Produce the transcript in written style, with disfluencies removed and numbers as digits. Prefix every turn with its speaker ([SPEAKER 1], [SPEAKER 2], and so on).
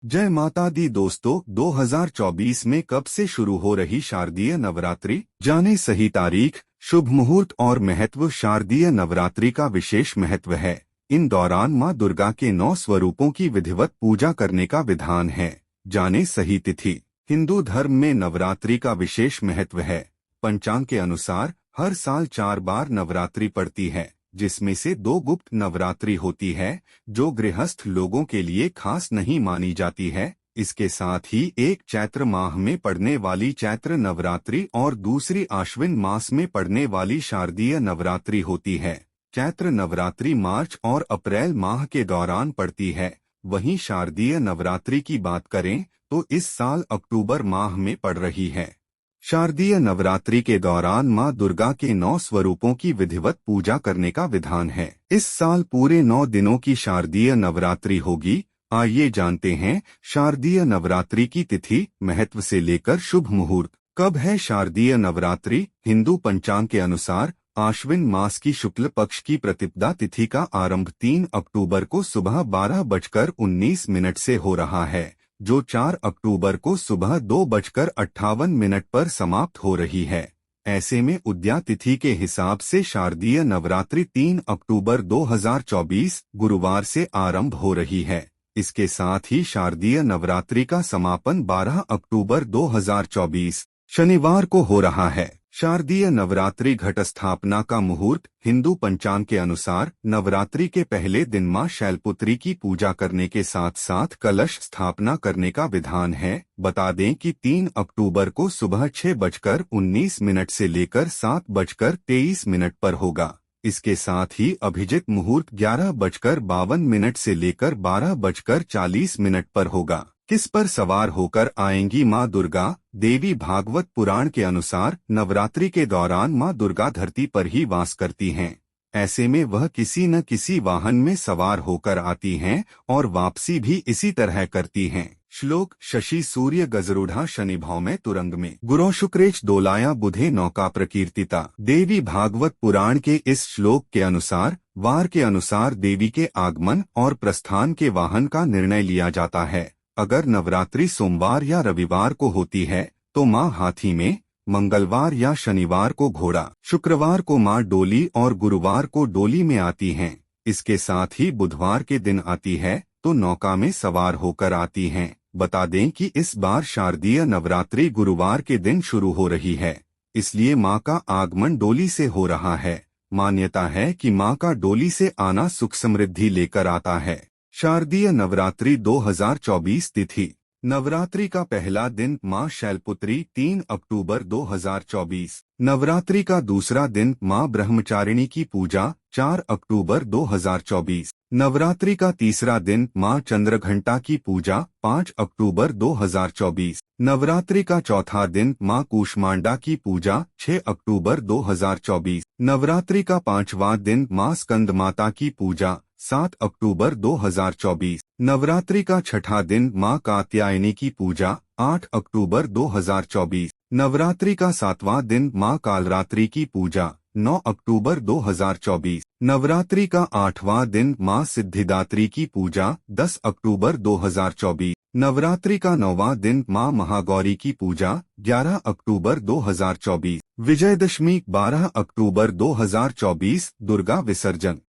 [SPEAKER 1] जय माता दी दोस्तों, 2024 में कब से शुरू हो रही शारदीय नवरात्रि, जाने सही तारीख, शुभ मुहूर्त और महत्व। शारदीय नवरात्रि का विशेष महत्व है। इन दौरान मां दुर्गा के 9 स्वरूपों की विधिवत पूजा करने का विधान है। जाने सही तिथि। हिंदू धर्म में नवरात्रि का विशेष महत्व है। पंचांग के अनुसार हर साल 4 बार नवरात्रि पड़ती है, जिसमें से 2 गुप्त नवरात्रि होती है, जो गृहस्थ लोगों के लिए खास नहीं मानी जाती है। इसके साथ ही एक चैत्र माह में पड़ने वाली चैत्र नवरात्रि और दूसरी आश्विन मास में पड़ने वाली शारदीय नवरात्रि होती है। चैत्र नवरात्रि मार्च और अप्रैल माह के दौरान पड़ती है। वहीं शारदीय नवरात्रि की बात करें तो इस साल अक्टूबर माह में पड़ रही है। शारदीय नवरात्रि के दौरान मां दुर्गा के 9 स्वरूपों की विधिवत पूजा करने का विधान है। इस साल पूरे 9 दिनों की शारदीय नवरात्रि होगी। आइए जानते हैं शारदीय नवरात्रि की तिथि, महत्व से लेकर शुभ मुहूर्त। कब है शारदीय नवरात्रि? हिंदू पंचांग के अनुसार आश्विन मास की शुक्ल पक्ष की प्रतिपदा तिथि का आरंभ 3 अक्टूबर को सुबह 12:19 से हो रहा है, जो 4 अक्टूबर को सुबह 2:58 पर समाप्त हो रही है। ऐसे में उदया तिथि के हिसाब से शारदीय नवरात्रि 3 अक्टूबर 2024 गुरुवार से आरंभ हो रही है। इसके साथ ही शारदीय नवरात्रि का समापन 12 अक्टूबर 2024 शनिवार को हो रहा है। शारदीय नवरात्रि घट स्थापना का मुहूर्त। हिंदू पंचांग के अनुसार नवरात्रि के पहले दिन मां शैलपुत्री की पूजा करने के साथ साथ कलश स्थापना करने का विधान है। बता दें कि 3 अक्टूबर को सुबह 6:19 से लेकर 7:23 पर होगा। इसके साथ ही अभिजित मुहूर्त 11:52 से लेकर 12:40 पर होगा। किस पर सवार होकर आएंगी मां दुर्गा? देवी भागवत पुराण के अनुसार नवरात्रि के दौरान मां दुर्गा धरती पर ही वास करती हैं। ऐसे में वह किसी न किसी वाहन में सवार होकर आती हैं और वापसी भी इसी तरह करती हैं। श्लोक: शशि सूर्य गजरूढ़ा शनि भौमे तुरंग में, गुरो शुक्रेच दोलाया बुधे नौका प्रकीर्तिता। देवी भागवत पुराण के इस श्लोक के अनुसार वार के अनुसार देवी के आगमन और प्रस्थान के वाहन का निर्णय लिया जाता है। अगर नवरात्रि सोमवार या रविवार को होती है तो मां हाथी में, मंगलवार या शनिवार को घोड़ा, शुक्रवार को मां डोली और गुरुवार को डोली में आती हैं। इसके साथ ही बुधवार के दिन आती है तो नौका में सवार होकर आती हैं। बता दें कि इस बार शारदीय नवरात्रि गुरुवार के दिन शुरू हो रही है, इसलिए मां का आगमन डोली से हो रहा है। मान्यता है कि मां का डोली से आना सुख समृद्धि लेकर आता है। शारदीय नवरात्रि 2024 तिथि। नवरात्रि का पहला दिन मां शैलपुत्री 3 अक्टूबर 2024। नवरात्रि का दूसरा दिन मां ब्रह्मचारिणी की पूजा 4 अक्टूबर 2024। नवरात्रि का तीसरा दिन मां चंद्रघंटा की पूजा 5 अक्टूबर 2024। नवरात्रि का चौथा दिन मां कूष्मांडा की पूजा 6 अक्टूबर 2024। नवरात्रि का 5वां दिन मां स्कंद माता की पूजा 7 अक्टूबर 2024। नवरात्रि का छठा दिन मां कात्यायनी की पूजा 8 अक्टूबर 2024। नवरात्रि का 7वां दिन मां कालरात्रि की पूजा 9 अक्टूबर 2024। नवरात्रि का 8वां दिन मां सिद्धिदात्री की पूजा 10 अक्टूबर 2024। नवरात्रि का 9वां दिन मां महागौरी की पूजा 11 अक्टूबर 2024। विजयदशमी 12 अक्टूबर 2024। दुर्गा विसर्जन।